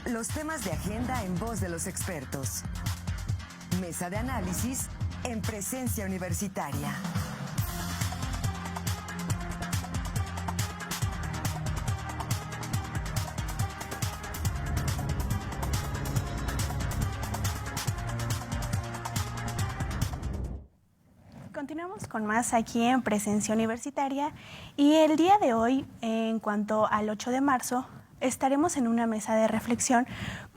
Los temas de agenda en voz de los expertos. Mesa de análisis en Presencia Universitaria. Continuamos con más aquí en Presencia Universitaria y el día de hoy, en cuanto al 8 de marzo, estaremos en una mesa de reflexión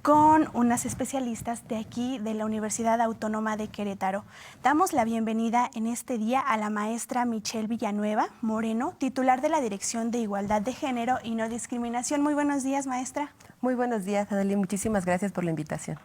con unas especialistas de aquí, de la Universidad Autónoma de Querétaro. Damos la bienvenida en este día a la maestra Michelle Villanueva Moreno, titular de la Dirección de Igualdad de Género y No Discriminación. Muy buenos días, maestra. Muy buenos días, Adeli. Muchísimas gracias por la invitación.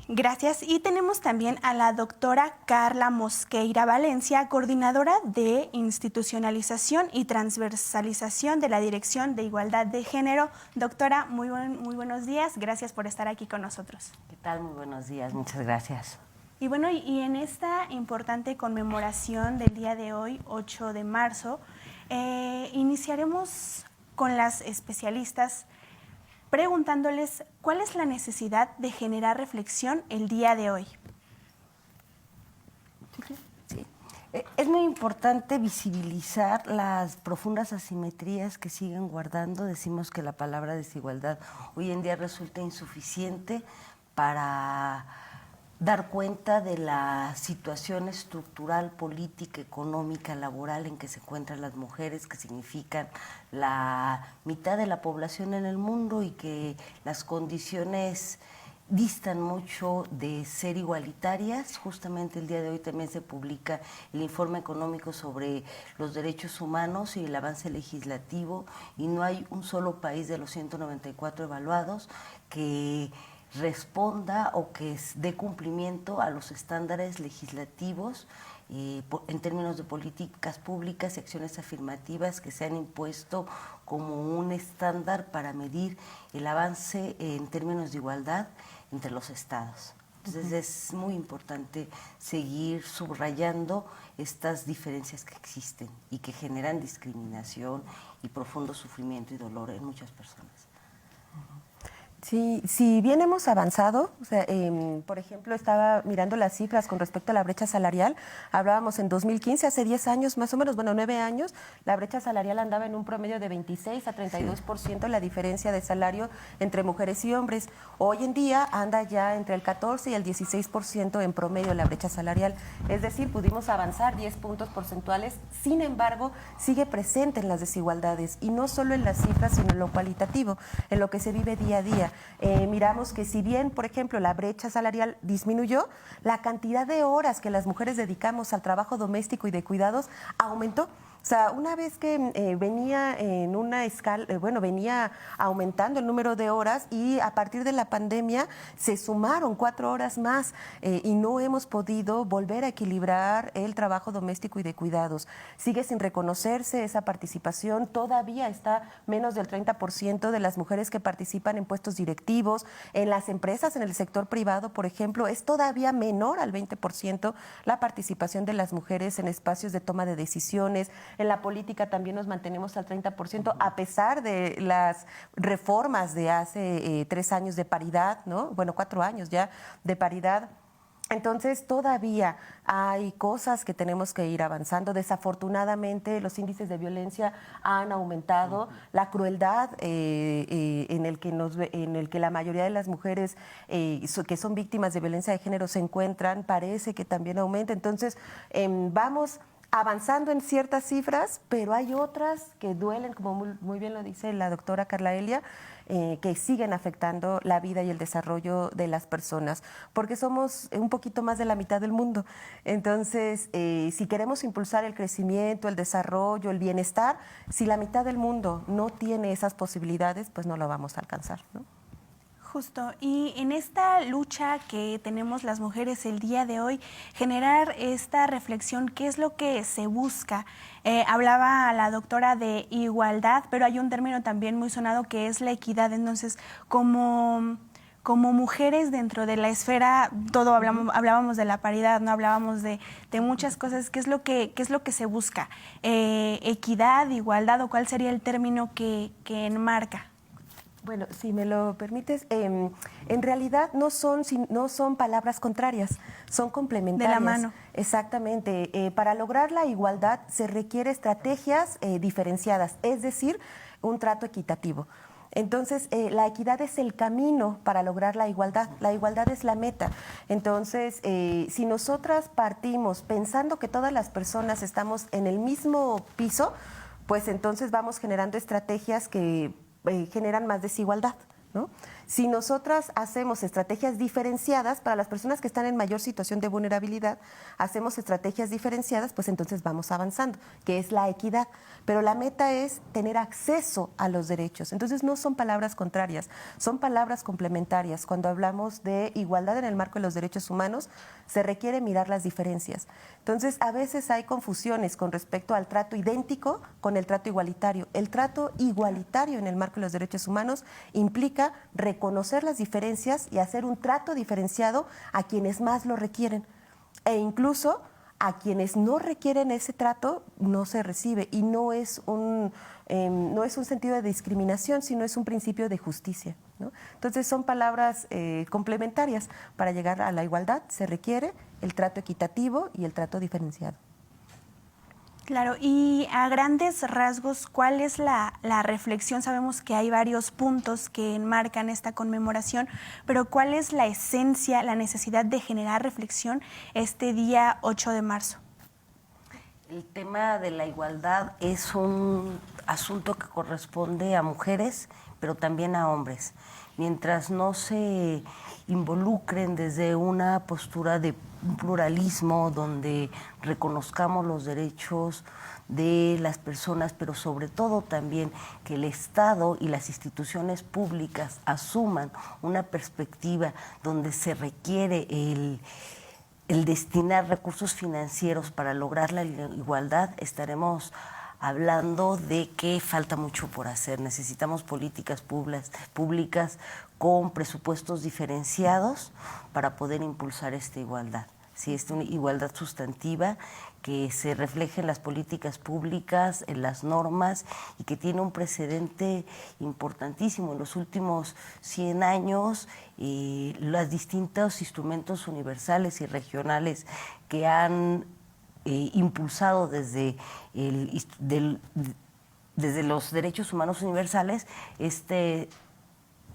Gracias. Y tenemos también a la doctora Carla Mosqueira Valencia, coordinadora de institucionalización y transversalización de la Dirección de Igualdad de Género. Doctora, muy buenos días. Gracias por estar aquí con nosotros. ¿Qué tal? Muy buenos días. Muchas gracias. Y bueno, y en esta importante conmemoración del día de hoy, 8 de marzo, iniciaremos con las especialistas preguntándoles cuál es la necesidad de generar reflexión el día de hoy. Sí. Es muy importante visibilizar las profundas asimetrías que siguen guardando. Decimos que la palabra desigualdad hoy en día resulta insuficiente para dar cuenta de la situación estructural, política, económica, laboral en que se encuentran las mujeres, que significan la mitad de la población en el mundo y que las condiciones distan mucho de ser igualitarias. Justamente el día de hoy también se publica el informe económico sobre los derechos humanos y el avance legislativo, y no hay un solo país de los 194 evaluados que responda o que dé cumplimiento a los estándares legislativos en términos de políticas públicas y acciones afirmativas que se han impuesto como un estándar para medir el avance en términos de igualdad entre los estados. Entonces es muy importante seguir subrayando estas diferencias que existen y que generan discriminación y profundo sufrimiento y dolor en muchas personas. Sí, si bien hemos avanzado, o sea, por ejemplo, estaba mirando las cifras con respecto a la brecha salarial. Hablábamos en 2015, hace 10 años más o menos, bueno, 9 años, la brecha salarial andaba en un promedio de 26 a 32% la diferencia de salario entre mujeres y hombres. Hoy en día anda ya entre el 14 y el 16% en promedio la brecha salarial. Es decir, pudimos avanzar 10 puntos porcentuales, sin embargo, sigue presente en las desigualdades, y no solo en las cifras, sino en lo cualitativo, en lo que se vive día a día. Miramos que si bien, por ejemplo, la brecha salarial disminuyó, la cantidad de horas que las mujeres dedicamos al trabajo doméstico y de cuidados aumentó. O sea, una vez que venía en una escala, venía aumentando el número de horas, y a partir de la pandemia se sumaron 4 horas más y no hemos podido volver a equilibrar el trabajo doméstico y de cuidados. Sigue sin reconocerse esa participación, todavía está menos del 30% de las mujeres que participan en puestos directivos. En las empresas, en el sector privado, por ejemplo, es todavía menor al 20% la participación de las mujeres en espacios de toma de decisiones. En la política también nos mantenemos al 30%, a pesar de las reformas de hace 3 años de paridad, ¿no? Bueno, 4 años ya de paridad. Entonces, todavía hay cosas que tenemos que ir avanzando. Desafortunadamente, los índices de violencia han aumentado. La crueldad en el que la mayoría de las mujeres que son víctimas de violencia de género se encuentran, parece que también aumenta. Entonces, vamos avanzando en ciertas cifras, pero hay otras que duelen, como muy bien lo dice la doctora Carla Elia, que siguen afectando la vida y el desarrollo de las personas, porque somos un poquito más de la mitad del mundo. Entonces, si queremos impulsar el crecimiento, el desarrollo, el bienestar, si la mitad del mundo no tiene esas posibilidades, pues no lo vamos a alcanzar, ¿no? Justo, y en esta lucha que tenemos las mujeres el día de hoy, generar esta reflexión, ¿qué es lo que se busca? Hablaba la doctora de igualdad, pero hay un término también muy sonado que es la equidad. Entonces, como mujeres dentro de la esfera, hablábamos de la paridad, no hablábamos de muchas cosas. ¿Qué es lo que se busca? ¿Equidad, igualdad, o cuál sería el término que enmarca? Bueno, si me lo permites, en realidad no son palabras contrarias, son complementarias. De la mano. Exactamente. Para lograr la igualdad se requiere estrategias diferenciadas, es decir, un trato equitativo. Entonces, la equidad es el camino para lograr la igualdad es la meta. Entonces, si nosotras partimos pensando que todas las personas estamos en el mismo piso, pues entonces vamos generando estrategias que generan más desigualdad, ¿no? Si nosotras hacemos estrategias diferenciadas para las personas que están en mayor situación de vulnerabilidad, hacemos estrategias diferenciadas, pues entonces vamos avanzando, que es la equidad. Pero la meta es tener acceso a los derechos. Entonces no son palabras contrarias, son palabras complementarias. Cuando hablamos de igualdad en el marco de los derechos humanos, se requiere mirar las diferencias. Entonces, a veces hay confusiones con respecto al trato idéntico con el trato igualitario. El trato igualitario en el marco de los derechos humanos implica reconocer las diferencias y hacer un trato diferenciado a quienes más lo requieren. E incluso a quienes no requieren ese trato no se recibe. Y no es un sentido de discriminación, sino es un principio de justicia, ¿no? Entonces son palabras complementarias. Para llegar a la igualdad se requiere el trato equitativo y el trato diferenciado. Claro, y a grandes rasgos, ¿cuál es la reflexión? Sabemos que hay varios puntos que enmarcan esta conmemoración, pero ¿cuál es la esencia, la necesidad de generar reflexión este día 8 de marzo? El tema de la igualdad es un asunto que corresponde a mujeres, pero también a hombres. Mientras no se involucren desde una postura de un pluralismo donde reconozcamos los derechos de las personas, pero sobre todo también que el Estado y las instituciones públicas asuman una perspectiva donde se requiere el destinar recursos financieros para lograr la igualdad, estaremos hablando de que falta mucho por hacer. Necesitamos políticas públicas con presupuestos diferenciados para poder impulsar esta igualdad. Sí, es una igualdad sustantiva que se refleje en las políticas públicas, en las normas y que tiene un precedente importantísimo. En los últimos 100 años, los distintos instrumentos universales y regionales que han impulsado desde los derechos humanos universales,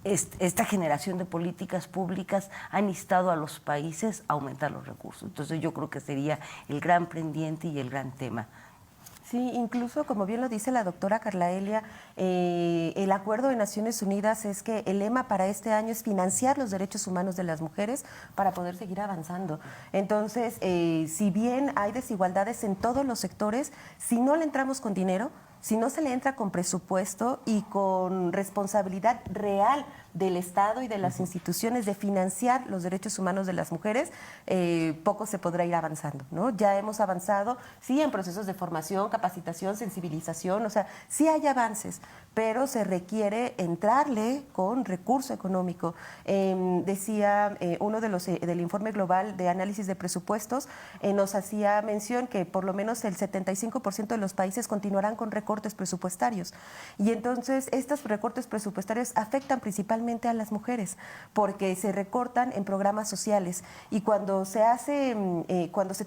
esta generación de políticas públicas han instado a los países a aumentar los recursos. Entonces yo creo que sería el gran pendiente y el gran tema. Sí, incluso, como bien lo dice la doctora Carla Elia, el acuerdo de Naciones Unidas es que el lema para este año es financiar los derechos humanos de las mujeres para poder seguir avanzando. Entonces, si bien hay desigualdades en todos los sectores, si no le entramos con dinero, si no se le entra con presupuesto y con responsabilidad real del Estado y de las instituciones de financiar los derechos humanos de las mujeres, poco se podrá ir avanzando, ¿no? Ya hemos avanzado, sí, en procesos de formación, capacitación, sensibilización, o sea, sí hay avances, pero se requiere entrarle con recurso económico. Decía uno de los del informe global de análisis de presupuestos, nos hacía mención que por lo menos el 75% de los países continuarán con recortes presupuestarios. Y entonces estos recortes presupuestarios afectan principalmente a las mujeres, porque se recortan en programas sociales. Y cuando se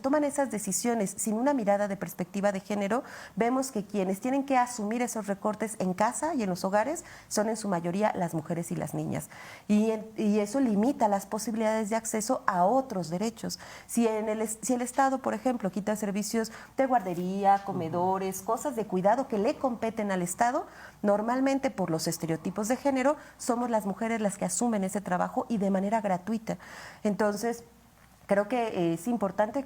toman esas decisiones sin una mirada de perspectiva de género, vemos que quienes tienen que asumir esos recortes en casa y en los hogares son en su mayoría las mujeres y las niñas. Y eso limita las posibilidades de acceso a otros derechos. Si el Estado, por ejemplo, quita servicios de guardería, comedores, cosas de cuidado que le competen al Estado, normalmente por los estereotipos de género somos las mujeres las que asumen ese trabajo y de manera gratuita. Entonces, creo que es importante,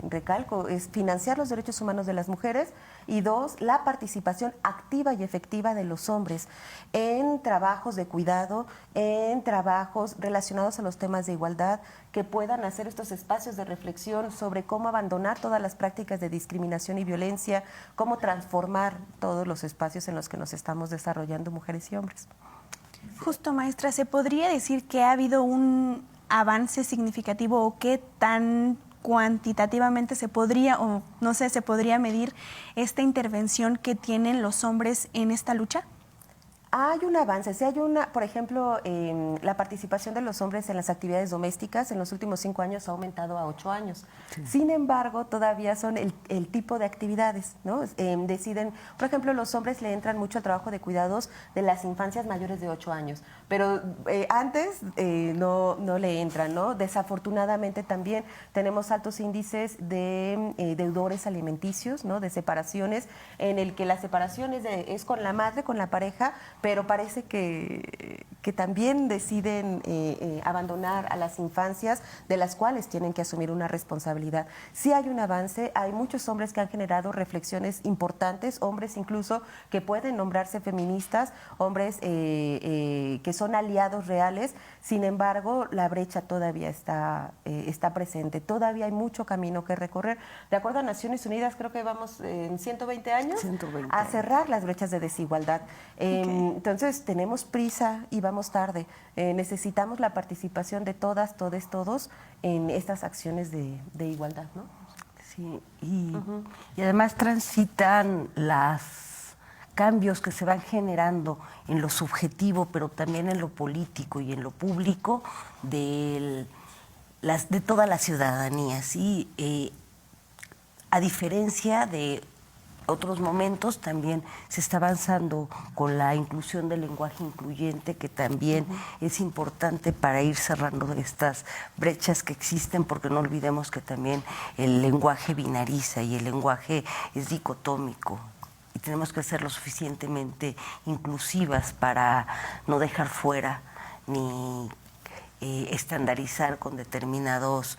recalco, es financiar los derechos humanos de las mujeres y dos, la participación activa y efectiva de los hombres en trabajos de cuidado, en trabajos relacionados a los temas de igualdad, que puedan hacer estos espacios de reflexión sobre cómo abandonar todas las prácticas de discriminación y violencia, cómo transformar todos los espacios en los que nos estamos desarrollando mujeres y hombres. Justo, maestra, ¿se podría decir que ha habido un avance significativo o qué tan cuantitativamente se podría, o no sé, se podría medir esta intervención que tienen los hombres en esta lucha? Hay un avance, sí hay por ejemplo, la participación de los hombres en las actividades domésticas en los últimos 5 años ha aumentado a 8 años. Sí. Sin embargo, todavía son el tipo de actividades, ¿no? Deciden, por ejemplo, los hombres le entran mucho al trabajo de cuidados de las infancias mayores de 8 años, pero antes no le entran, ¿no? Desafortunadamente también tenemos altos índices de deudores alimenticios, ¿no? De separaciones, en el que la separación es con la madre, con la pareja, pero parece que también deciden abandonar a las infancias de las cuales tienen que asumir una responsabilidad. Sí hay un avance, hay muchos hombres que han generado reflexiones importantes, hombres incluso que pueden nombrarse feministas, hombres que son aliados reales. Sin embargo, la brecha todavía está presente, todavía hay mucho camino que recorrer. De acuerdo a Naciones Unidas, creo que vamos en 120 años 120 a cerrar las brechas de desigualdad. Entonces, tenemos prisa y vamos tarde. Necesitamos la participación de todas, todes, todos en estas acciones de igualdad, ¿no? Sí, y además transitan los cambios que se van generando en lo subjetivo, pero también en lo político y en lo público de toda la ciudadanía, ¿sí? A diferencia de otros momentos, también se está avanzando con la inclusión del lenguaje incluyente, que también es importante para ir cerrando estas brechas que existen, porque no olvidemos que también el lenguaje binariza y el lenguaje es dicotómico. Y tenemos que ser lo suficientemente inclusivas para no dejar fuera ni estandarizar con determinados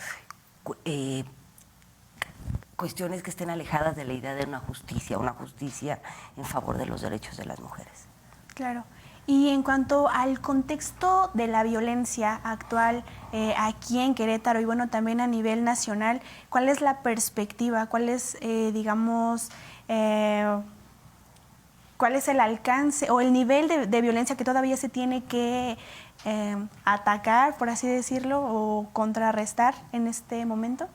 cuestiones que estén alejadas de la idea de una justicia en favor de los derechos de las mujeres. Claro. Y en cuanto al contexto de la violencia actual aquí en Querétaro y bueno, también a nivel nacional, ¿cuál es la perspectiva? ¿Cuál es, cuál es el alcance o el nivel de violencia que todavía se tiene que atacar, por así decirlo, o contrarrestar en este momento?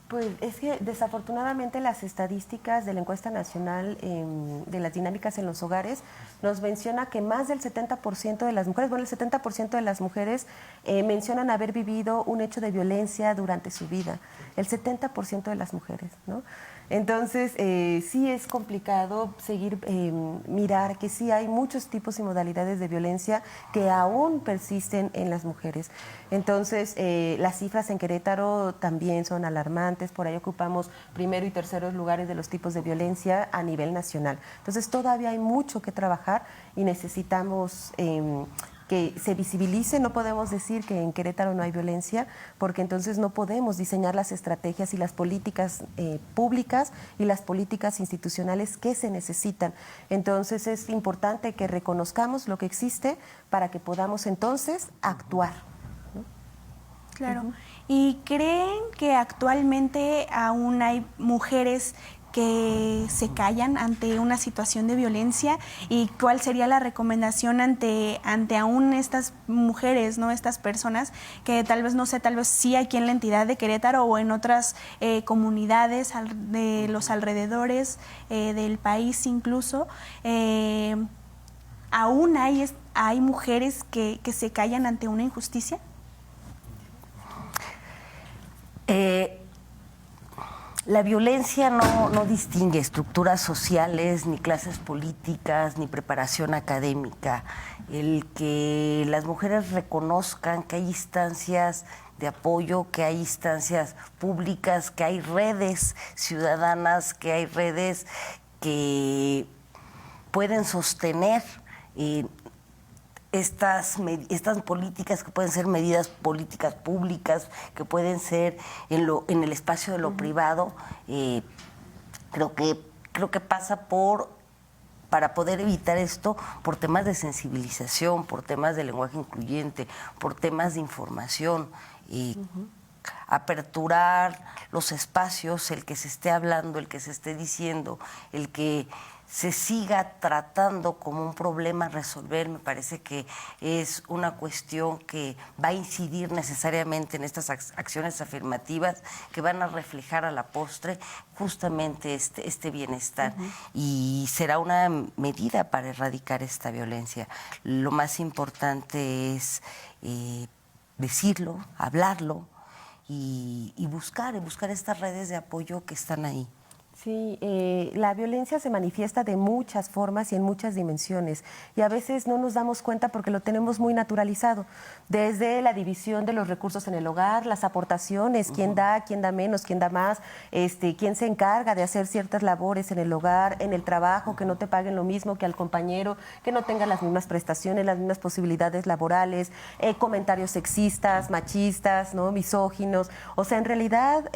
Pues es que desafortunadamente las estadísticas de la encuesta nacional de las dinámicas en los hogares nos menciona que más del 70% de las mujeres, bueno, el 70% de las mujeres mencionan haber vivido un hecho de violencia durante su vida, el 70% de las mujeres, ¿no? Entonces, sí es complicado seguir, mirar que sí hay muchos tipos y modalidades de violencia que aún persisten en las mujeres. Entonces, las cifras en Querétaro también son alarmantes, por ahí ocupamos primero y terceros lugares de los tipos de violencia a nivel nacional. Entonces, todavía hay mucho que trabajar y necesitamos que se visibilice. No podemos decir que en Querétaro no hay violencia, porque entonces no podemos diseñar las estrategias y las políticas públicas y las políticas institucionales que se necesitan. Entonces es importante que reconozcamos lo que existe para que podamos entonces actuar, ¿no? Claro. ¿Y creen que actualmente aún hay mujeres que se callan ante una situación de violencia? ¿Y cuál sería la recomendación ante aún estas mujeres, no, estas personas que tal vez, no sé, tal vez sí aquí en la entidad de Querétaro o en otras comunidades de los alrededores del país incluso, aún hay mujeres que se callan ante una injusticia? La violencia no distingue estructuras sociales, ni clases políticas, ni preparación académica. El que las mujeres reconozcan que hay instancias de apoyo, que hay instancias públicas, que hay redes ciudadanas, que hay redes que pueden sostener estas políticas, que pueden ser medidas políticas públicas, que pueden ser en el espacio de lo privado, creo que pasa para poder evitar esto, por temas de sensibilización, por temas de lenguaje incluyente, por temas de información, aperturar los espacios, el que se esté hablando, el que se esté diciendo, el que se siga tratando como un problema a resolver, me parece que es una cuestión que va a incidir necesariamente en estas acciones afirmativas que van a reflejar a la postre justamente este bienestar. Y será una medida para erradicar esta violencia. Lo más importante es decirlo, hablarlo y buscar estas redes de apoyo que están ahí. Sí, la violencia se manifiesta de muchas formas y en muchas dimensiones y a veces no nos damos cuenta porque lo tenemos muy naturalizado, desde la división de los recursos en el hogar, las aportaciones, quién da menos, quién da más, quién se encarga de hacer ciertas labores en el hogar, en el trabajo, que no te paguen lo mismo que al compañero, que no tenga las mismas prestaciones, las mismas posibilidades laborales, comentarios sexistas, machistas, ¿no? Misóginos. O sea, en realidad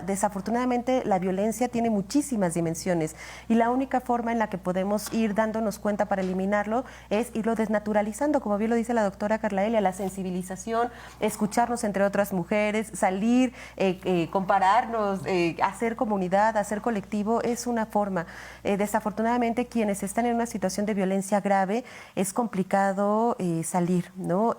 desafortunadamente la violencia tiene muchísimas dimensiones y la única forma en la que podemos ir dándonos cuenta para eliminarlo es irlo desnaturalizando, como bien lo dice la doctora Carla Elia, la sensibilización, escucharnos entre otras mujeres, salir, compararnos, hacer comunidad, hacer colectivo, es una forma. Desafortunadamente, quienes están en una situación de violencia grave, es complicado salir, ¿no?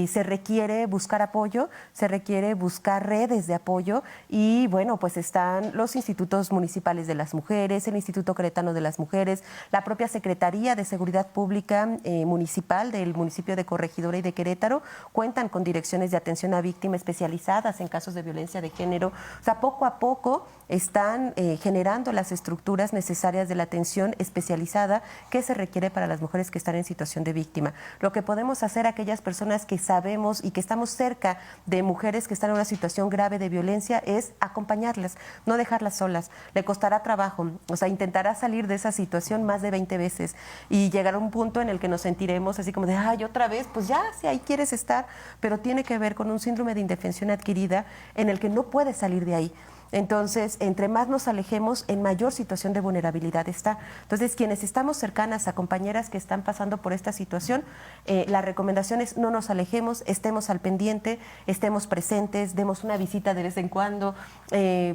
Se requiere buscar apoyo, se requiere buscar redes de apoyo y bueno, pues están los institutos municipales de las mujeres, el Instituto Queretano de las Mujeres, la propia Secretaría de Seguridad Pública Municipal del municipio de Corregidora y de Querétaro, cuentan con direcciones de atención a víctimas especializadas en casos de violencia de género. O sea, poco a poco están generando las estructuras necesarias de la atención especializada que se requiere para las mujeres que están en situación de víctima. Lo que podemos hacer aquellas personas que sabemos y que estamos cerca de mujeres que están en una situación grave de violencia es acompañarlas, no dejarlas solas. Le costará trabajo, o sea, intentará salir de esa situación más de 20 veces y llegar a un punto en el que nos sentiremos así como de, ay, otra vez, pues ya, si ahí quieres estar, pero tiene que ver con un síndrome de indefensión adquirida en el que no puedes salir de ahí. Entonces, entre más nos alejemos, en mayor situación de vulnerabilidad está. Entonces, quienes estamos cercanas a compañeras que están pasando por esta situación, la recomendación es no nos alejemos, estemos al pendiente, estemos presentes, demos una visita de vez en cuando,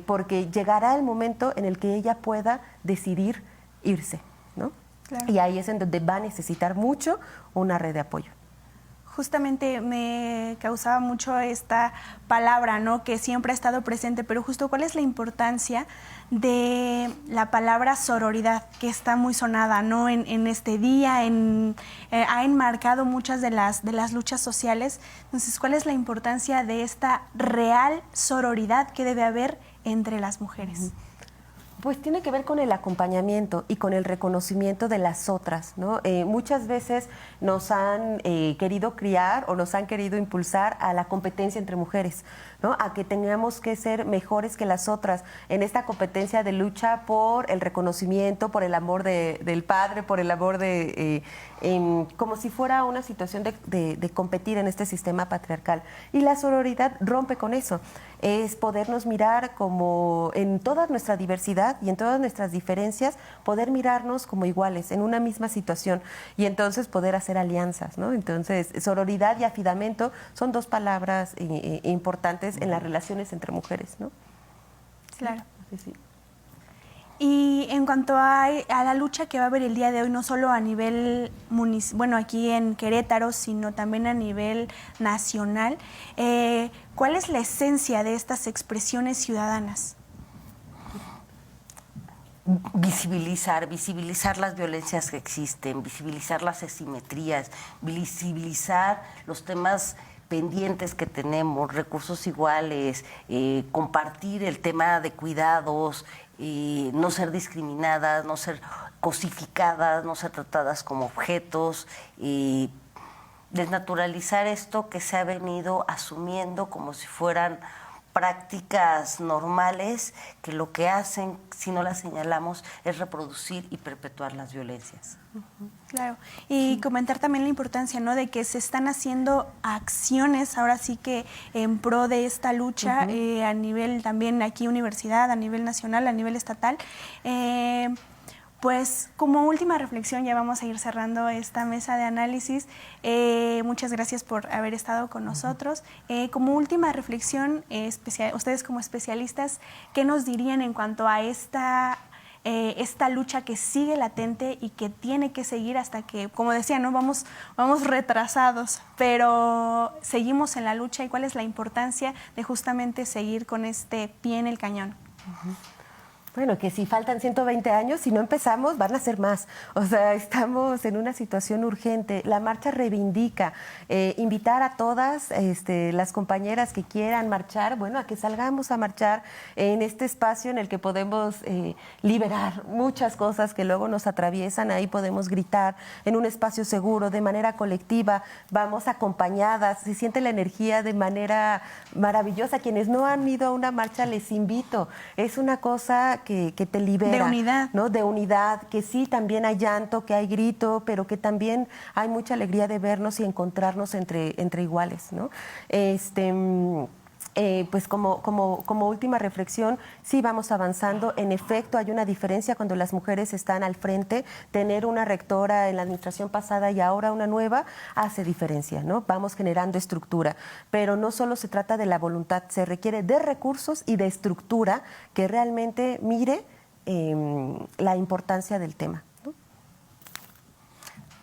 porque llegará el momento en el que ella pueda decidir irse, ¿no? Claro. Y ahí es en donde va a necesitar mucho una red de apoyo. Justamente me causaba mucho esta palabra, ¿no? Que siempre ha estado presente, pero justo ¿cuál es la importancia de la palabra sororidad, que está muy sonada, ¿no? En este día, ha enmarcado muchas de las luchas sociales. Entonces, ¿cuál es la importancia de esta real sororidad que debe haber entre las mujeres? Pues tiene que ver con el acompañamiento y con el reconocimiento de las otras, ¿no? Muchas veces nos han querido criar o nos han querido impulsar a la competencia entre mujeres, ¿no? A que tengamos que ser mejores que las otras en esta competencia de lucha por el reconocimiento, por el amor del padre, por el amor como si fuera una situación de competir en este sistema patriarcal. Y la sororidad rompe con eso. Es podernos mirar como en toda nuestra diversidad y en todas nuestras diferencias, poder mirarnos como iguales en una misma situación y entonces poder hacer alianzas, ¿no? Entonces, sororidad y afidamento son dos palabras importantes en las relaciones entre mujeres, ¿no? Claro. Sí. Y en cuanto a la lucha que va a haber el día de hoy, no solo a nivel aquí en Querétaro, sino también a nivel nacional, ¿cuál es la esencia de estas expresiones ciudadanas? Visibilizar las violencias que existen, visibilizar las asimetrías, visibilizar los temas pendientes que tenemos, recursos iguales, compartir el tema de cuidados, no ser discriminadas, no ser cosificadas, no ser tratadas como objetos, desnaturalizar esto que se ha venido asumiendo como si fueran prácticas normales que lo que hacen, si no las señalamos, es reproducir y perpetuar las violencias. Claro, y comentar también la importancia, ¿no?, de que se están haciendo acciones, ahora sí que en pro de esta lucha, a nivel también aquí universidad, a nivel nacional, a nivel estatal. Pues como última reflexión, ya vamos a ir cerrando esta mesa de análisis. Muchas gracias por haber estado con nosotros. Como última reflexión, ustedes como especialistas, ¿qué nos dirían en cuanto a esta esta lucha que sigue latente y que tiene que seguir hasta que, como decía, ¿no? Vamos retrasados, pero seguimos en la lucha. ¿Y cuál es la importancia de justamente seguir con este pie en el cañón? Bueno, que si faltan 120 años, si no empezamos, van a ser más. O sea, estamos en una situación urgente. La marcha reivindica, invitar a todas las compañeras que quieran marchar, bueno, a que salgamos a marchar en este espacio en el que podemos liberar muchas cosas que luego nos atraviesan. Ahí podemos gritar en un espacio seguro, de manera colectiva, vamos acompañadas, se siente la energía de manera maravillosa. Quienes no han ido a una marcha, les invito. Es una cosa que te libera. De unidad. ¿No? De unidad, que sí, también hay llanto, que hay grito, pero que también hay mucha alegría de vernos y encontrarnos entre iguales, ¿no? Pues como última reflexión, sí vamos avanzando. En efecto, hay una diferencia cuando las mujeres están al frente. Tener una rectora en la administración pasada y ahora una nueva hace diferencia, ¿no? Vamos generando estructura, pero no solo se trata de la voluntad, se requiere de recursos y de estructura que realmente mire la importancia del tema, ¿no?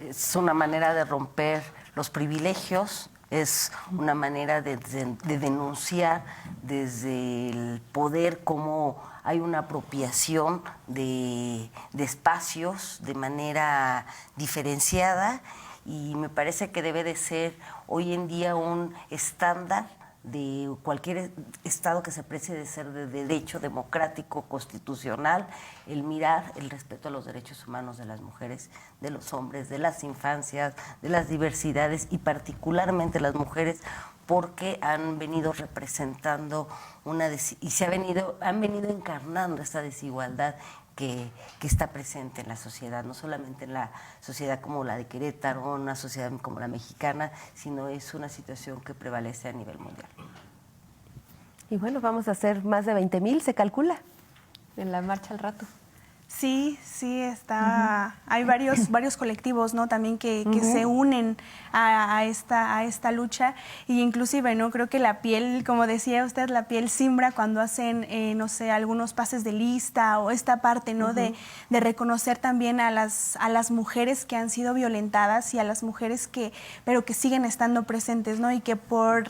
Es una manera de romper los privilegios. Es una manera de denunciar desde el poder cómo hay una apropiación de espacios de manera diferenciada, y me parece que debe de ser hoy en día un estándar de cualquier Estado que se precie de ser de derecho democrático, constitucional, el mirar el respeto a los derechos humanos de las mujeres, de los hombres, de las infancias, de las diversidades, y particularmente las mujeres, porque han venido representando han venido encarnando esta desigualdad que está presente en la sociedad, no solamente en la sociedad como la de Querétaro, una sociedad como la mexicana, sino es una situación que prevalece a nivel mundial. Y bueno, vamos a hacer más de 20,000, se calcula, en la marcha al rato. Sí, está. Hay varios colectivos, ¿no? También que se unen a esta lucha, y inclusive, ¿no? Creo que la piel, como decía usted, la piel simbra cuando hacen, no sé, algunos pases de lista, o esta parte, ¿no? De reconocer también a las mujeres que han sido violentadas, y a las mujeres pero que siguen estando presentes, ¿no? Y que por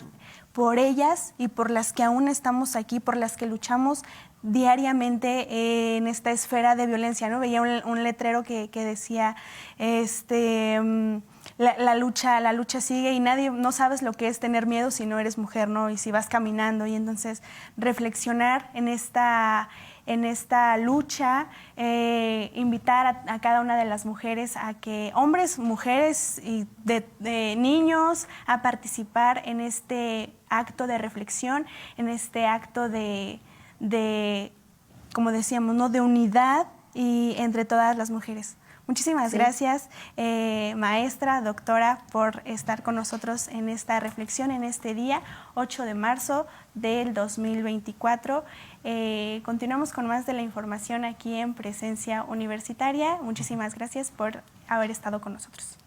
ellas y por las que aún estamos aquí, por las que luchamos diariamente en esta esfera de violencia, ¿no? Veía un letrero que decía, la lucha sigue, y no sabes lo que es tener miedo si no eres mujer, ¿no? Y si vas caminando. Y entonces reflexionar en esta lucha, invitar a cada una de las mujeres a que, hombres, mujeres y de niños, a participar en este acto de reflexión, en este acto de como decíamos, ¿no? De unidad y entre todas las mujeres. Muchísimas gracias, maestra, doctora, por estar con nosotros en esta reflexión, en este día, 8 de marzo del 2024. Continuamos con más de la información aquí en Presencia Universitaria. Muchísimas gracias por haber estado con nosotros.